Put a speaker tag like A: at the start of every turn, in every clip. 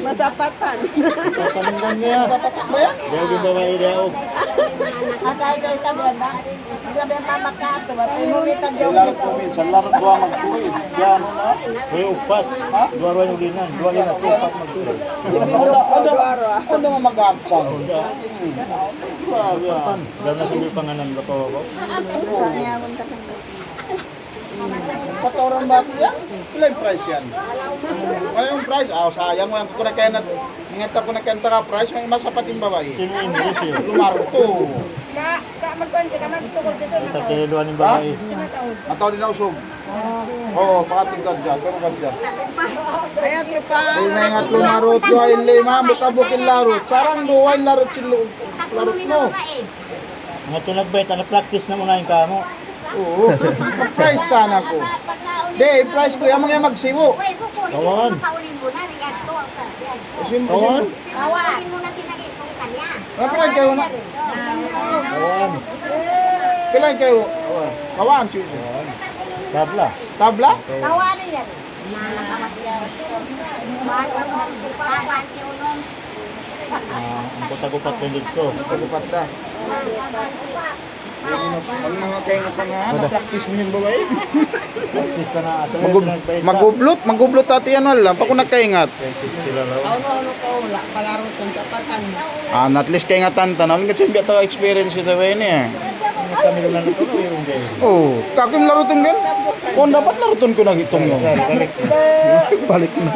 A: Masapatan.
B: Masapatan niya. Masapatak ba yan? Dia din ba may idea o?
A: Asal kayo sa banda. Sabi ang pamakato. Mo kita
B: Larot kami. Sa larot dua magtuloy. Yan na. Uy, upat. Ha? Dua yung linan. Dua linan. Upat magtuloy. Ano mo mag-aapang? Dahil na sabi panganan ba ko ako? Patoran bati yan? Wala yung price yan? Wala yung price? Sayang mo yan. Kung nangita ko nakenta ka price, may masapating babae. Sino English yun? Lumaro to.
A: Magkwente ka magtukol dito.
B: Tatiluan yung babae.
C: Ataw din na usog. Oo, pakatingkad dyan. Pero ka dyan.
A: Ayat niyo pa.
C: Ay na yung at lumarot. Duhain lima, bukabukin larot. Sarang duhain larot larot mo.
B: Mga tunagbay, na-practice na muna yung kamo.
C: Oo. Price sana ko. Di, price ko. Yung mga magsiwo.
B: Kawan.
C: Kawan?
A: Kawan mo na tinagitong kanya.
C: Pilan kayo na?
B: Kawan.
C: Pilan kayo? Kawan siya.
B: Tabla.
C: Tabla?
A: Kawan yan.
B: Ang kutagupat ko dito.
C: Tagupat na. Ang mga kayo nga na-practice mo yung babae.
B: Practice ka na ato.
C: Magublot ati yan wala. Pa kung nagkaingat.
B: Sila raw.
A: Ano ko wala. Palaro kung sapatan.
C: At least kaingatan tanawin kasi biya ito experience ito ba yun eh.
B: Kami lang na ito. Mayroong gay.
C: Oo. Kaking larutin gan? Kung dapat larutin ko na itong yun.
B: Balik.
C: Balik na.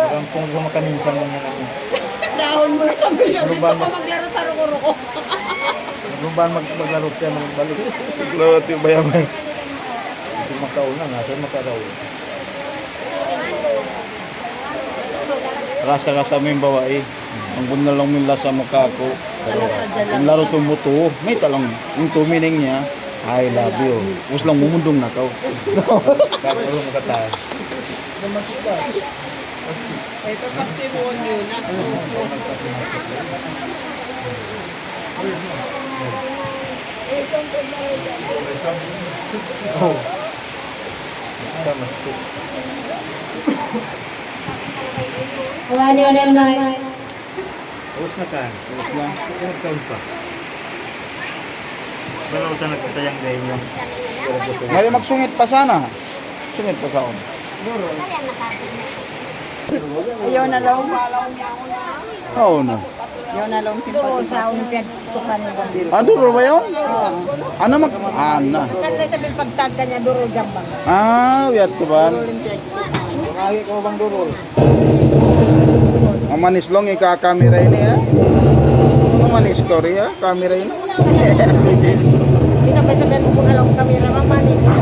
B: Parang kung makaminsan lang yan ako.
A: Dahon mo na sabi niya. Dito ka maglaro sa ruko-ruko.
B: Ruban maglaro siya magbalik.
C: Lawat yung bayaman.
B: Hindi makauna nga. Saan makaraw? Rasa-rasa mo yung babae. Ang bunda lang mila sa mukha ko. Ang laro tumuto. May talang yung tumining niya. I love you. Us lang mumundong na ka. Bakit mo makataas?
A: Ito paksimonyo na.
B: Oh.
D: Wala niyo na yung
E: Tapos na ka.
B: Tapos na.
E: Ilang taon pa? Balaw sa nagtatayang dahil yung
B: May magsungit pa sana. Sungit pa sa
A: Ayaw na lang.
B: Oo na.
A: Ayaw na lang simple sa Olympiad sukan ni Bambiro.
B: Duro ba yun? Ano mag... Ana.
A: Kanila sabihin pagtag kanya duro jambang.
B: Wiyat ko ba?
A: Olympiad.
B: Lagi ko bang durol? Amanis long ika-camera ini ha. Amanis story ha, camera ini.
A: Bisa pa sabihin mo na lang kamera mamanis ka.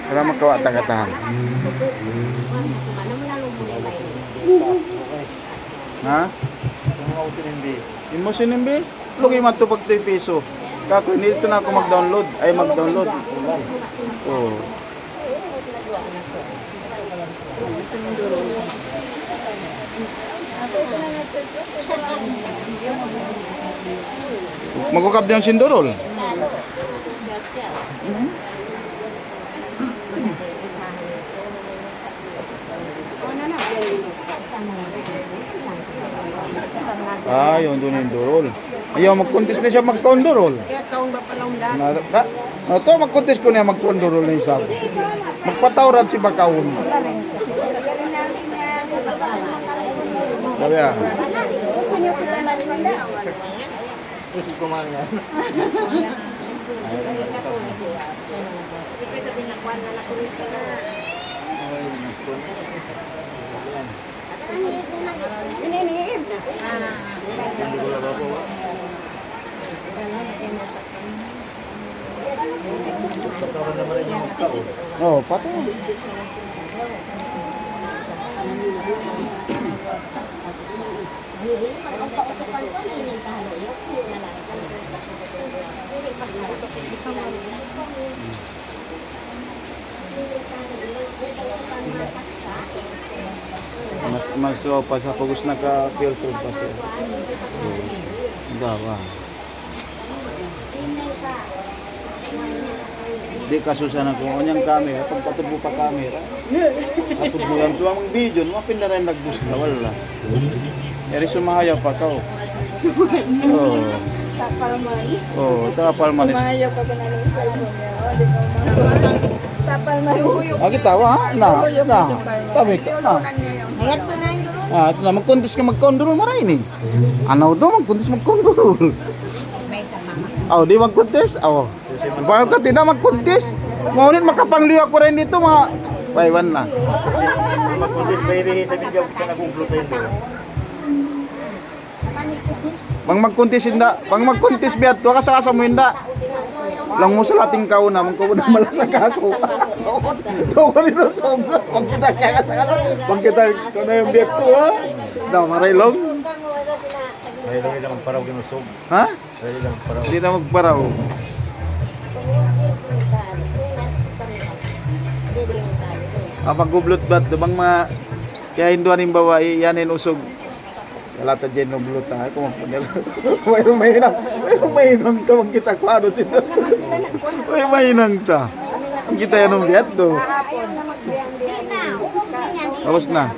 B: Para magkawa tagatahan. Ha? Imo sinimbi? Lugi man to pag 3 piso. Kako, dito na ako mag-download. Ay mag-download. Oh. Magukap din ang sindurol. Yun doon yung durol. Ayaw mag-contest na siya mag-condurol.
A: Kaya taon ba palang dati?
B: Ito, mag-contest ko niya mag-condurol na isa. Magpatawrad si Bakaon. Sabi ah.
E: Usip ko man yan.
B: Oh, patay. Mas pa sa pagos naka-filter pa siya. Dawa. Di kasusan ako anyang camera, pagkatubo pa camera. Atubo yan tuwa mong video, mapinda rin naggusto wala. Eri sumahaya pa ka. Oh.
A: Tapal manis.
B: Oh, tapal manis.
A: Mahayaw ka ba na ng cellphone niya? Tapal manis.
B: Agi tawa ha? Tabi ka.
A: Hayat ko na yung duro.
B: Ito na magkondis ka mag-condurol maray ni. Ano do magkondis mag-condurol.
A: May sa mama.
B: Di magkondis. Bago ka din na magkondis. Ngunit makapangliwa ko rin dito mga paiwan na.
E: Mag-contest ba rin sa video ka nag-upload tayo doon?
B: Bang magkontis biat, tuwa ka sa mo hinda. Lang mo sa lating kauna, magkuuna malasak ako. Doon ko nito sobra. Pag kita kaya sa kasa, pag kita na yung biat ko ha. Daw, maraylong.
E: May lang magparaw kinusog.
B: Ha?
E: May lang magparaw.
B: Hindi na magparaw. Pag-gublot bat, bang mga kaya hinduan yung babae, yanin usog. Kalata dyan ng blue tayo, kumapunil. Mayroong mahinang ta, magkita ko ano sila. May mahinang ta. Ang kita yan ng biat do. Tapos na.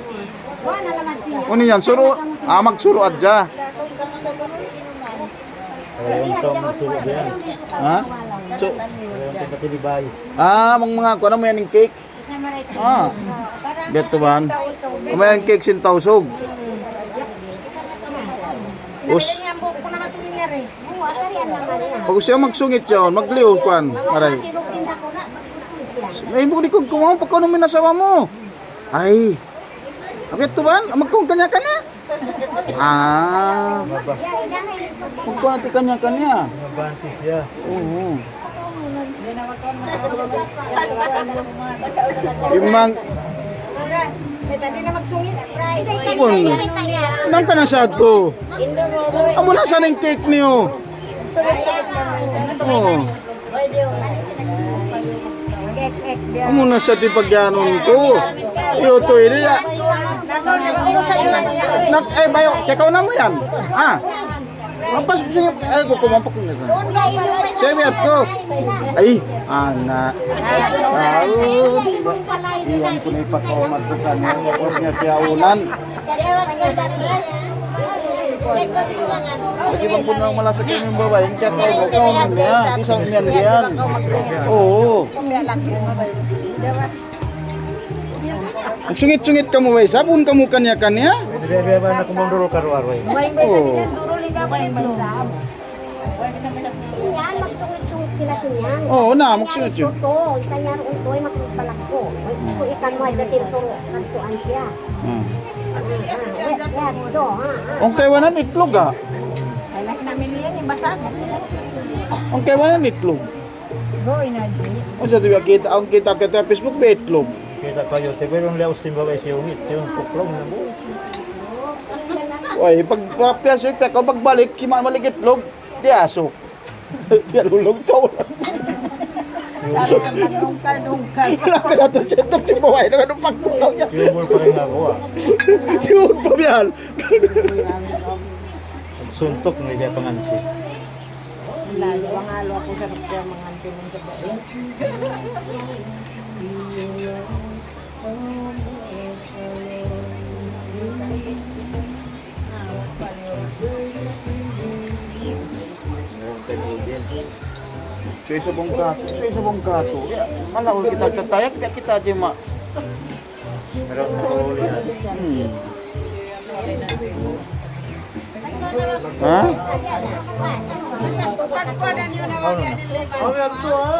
B: Ano yan, suro, magsuro adja.
E: Yung tong magsulog yan.
B: Ha? So,
E: Yung pagkatilibay.
B: mga ko ano mo yan yung cake? Beto ban. Kumain cake sin tausog. Us. Pag siya magsungit yon, magliw kwan, aray. Ay, bukod ko kumawang pagkaw namin nasawa mo. Ay. Bakit to ba? Magkong kanya-kanya? Ah. Magkong natin kanya-kanya.
E: Mabantis siya.
B: Oo. Yung mang...
A: Tadi na magsungit.
B: Kung... Nang ka na sa to? Amo na sa ng cake niyo. Oo. Amo na sa ti pagyanon ko. Iyo to ini ya. Nak bayo, kekaw na mo yan. Ah. Mampas ko siya. Ay, ko kumampak ko nito. Sabi at ko. Ay, anak. Iwan ko na ipakawamat ko kanya. Tapos niya siya ulan. Kasi bang punang malasag yung babae. Kaya kau niya. Isang niyan yan. Oo. Magsungit-sungit ka mo ba? Sabon ka mo kanya-kanya?
E: Hindi ba na kumunduro karo-aro eh.
B: Oo.
D: Yan, magsungit-sungit sila sinyang.
B: Oo na, magsungit-sungit.
D: Ito, isanya roon to ay makipalak ko. Ito ikan mo ay dating turo, kantuan siya. Yan, ito, ha.
B: Ang kaiwanan itlog ah.
A: Ay, laki namin yan, yung basag.
B: Ang kaiwanan itlog.
A: Goy na di.
B: O sa tuwa kita, ang kita Facebook ba itlog?
E: Kita kayo, siguro yung laos din babae siya umit. Yung kuklong na buo.
B: Uy, pag piyaso, pag pagbalik, kima malik itlog, di asok. Di alulog to.
A: Dungkal.
B: Wala ka natin siya ito, si Baway, na ganun pagtulaw niya.
E: Siyubol pa rin ako ah.
B: Yun pa biyan.
E: Suntok ng hindi pangansi.
A: Layo ang alo ako sa kapya mga antinon sa bahay.
B: Suy sa bong kato. Malawal kita tatayak, kaya kita aja mak.
E: Meron na huli na.
B: Ha?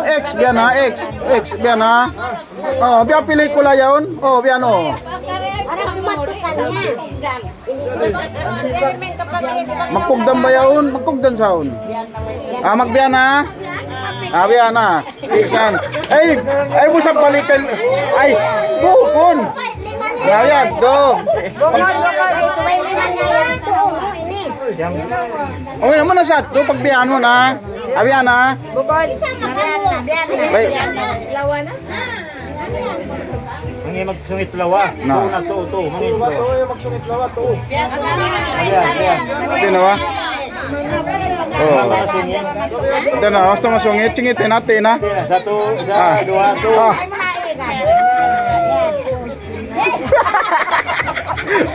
B: X biya na, X biya na. Oh, biya pelikula yaon. Oh, biya no. Magkugdam ba yaon? Magkugdam saon. Ah, magbiya na. Ah, biya na. Isan. Ay mo sa balikan. Ay, bukon. Ngayag do. Okay naman na sa to pagbiyan mo na. Abiyan na.
A: Bukol. Biyan na.
B: Bay.
A: Lawa na.
E: Mangi magsungit lawa.
B: Na.
E: To na to. Mangi to.
C: Magsungit lawa to.
E: Ayan.
B: Ito na ba? Oh. Ito na, basta masungit. Singitin natin ha.
E: Satu,
B: Ah.
E: dua, to.
B: Ah.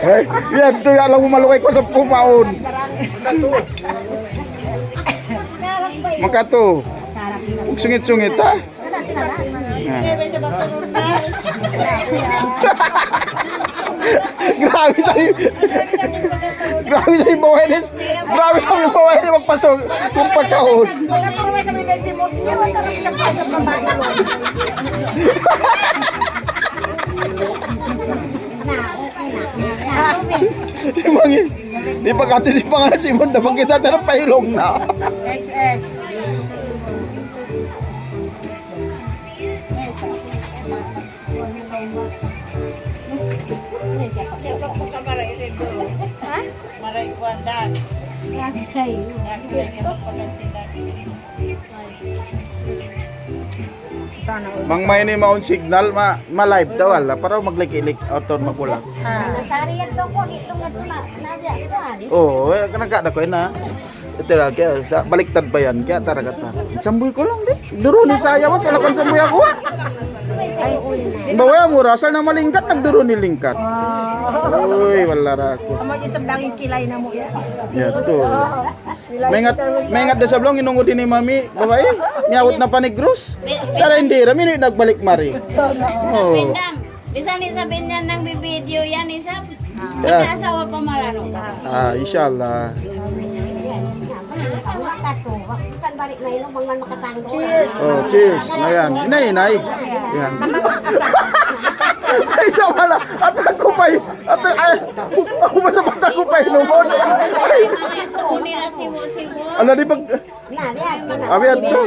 B: Ay, yan to yan lang malukay ko sa kumaon. Makato. Huwag sungit-sungit ha. Grabe sa'yo. Grabe sa'yo bawain. Grabe sa'yo bawain magpasok kung pagkaon. Di pagkati di pangalan si Mon, dapat kita tarap pailong na. Mang may ni maun signal ma-live daw wala para maglikilik auton makulang.
D: Nasari yan to ko, dito nga ito na.
B: Oh, kanagada ko na. Ito lang kaya sa baliktad pa yan kaya tara kata. Samboy ko lang di. Duro ni saya was ala kon samboy ako. Bawa mo rasal na malingkat nagduro ni lingkat. Uy, wala ra ako.
A: Amo isang daging kilay na mo yan.
B: Ya to. Mengat da sablong inungod ni mami, babae. Niawot na panigros. Tara hindi rami nagbalik mari. Oh.
F: Pindam, bisa nih sabihin niya ng bibideo yan, isap.
B: Yeah.
F: May asawa pa malaro.
B: Ah, insyaallah.
D: Wala ka to. Saan balik na ilong bang man makatanggo? Cheers!
B: Oh, cheers. Ayan. Inay, inay. Ayan. Ay, ito pala. At ako pa yun. Ako ba sa mata ko pa inumun?
F: Kunin na sibo-sibo.
B: Ala, di pag...
D: Na, diyan.
B: Abi, ato.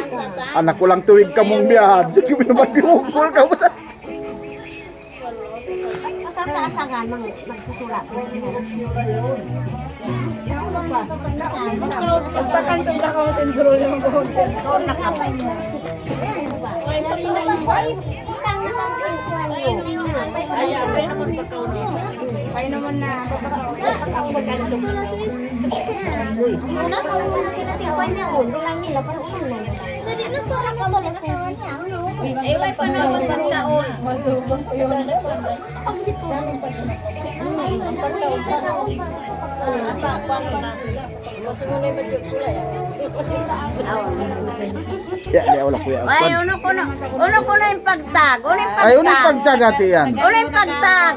B: Anak ko lang tuwig ka mong biyahan. Sige, pinabagihukol ka ba?
D: Masarap na asagan magsusulat.
A: Pagpakansyon ka mo sendro yung buhok. Ay naman na. Ang pagkansyon.
D: Una ko sila si Juan niya ulo lang nila para ulan. Jadi na sa ako mo
F: Eh, way panahon sa taon.
A: Masubok ko yun.
B: Ya, di wala kuya.
F: Ay, uno ko na yung pagtag. Uno yung pagtag.
B: Ay, unang pagtagati yan.
F: Uno yung pagtag.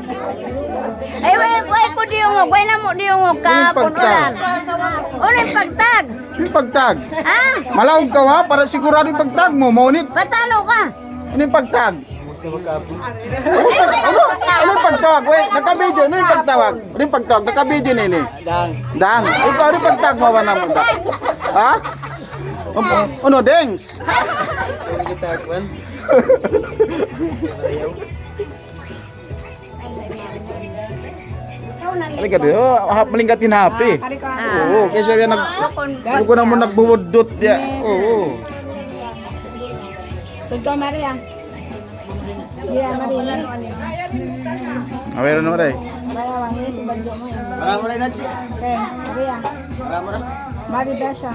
F: Ay, way ko diungog. Way na mo diungog ka.
B: Uno yung pagtag.
F: Uno yung pagtag.
B: Yung pagtag.
F: Ha?
B: Malawag ka ha, para sigurado yung pagtag mo. Maunit.
F: Patalo ka.
B: Ano yung pagtag? Ano yung pagtawag? Wait, naka-video. Ano yung pagtawag? Ano yung pagtawag? Naka-video nini. Dang. Ikaw, ano yung pagtawag mo ba naman? Ha? Ano, dengs? Halika doon. Malingkatin happy. Oo, kasi yan Huwag ko naman nagbuwudot. Oo.
A: Tugto Maria. Iya Maria.
B: Meron naman tayo.
A: Bayawan ini si banjo mo.
C: Marami rin na, Chi.
A: Okay, Maria.
C: Marami rin.
A: Mari Dasha.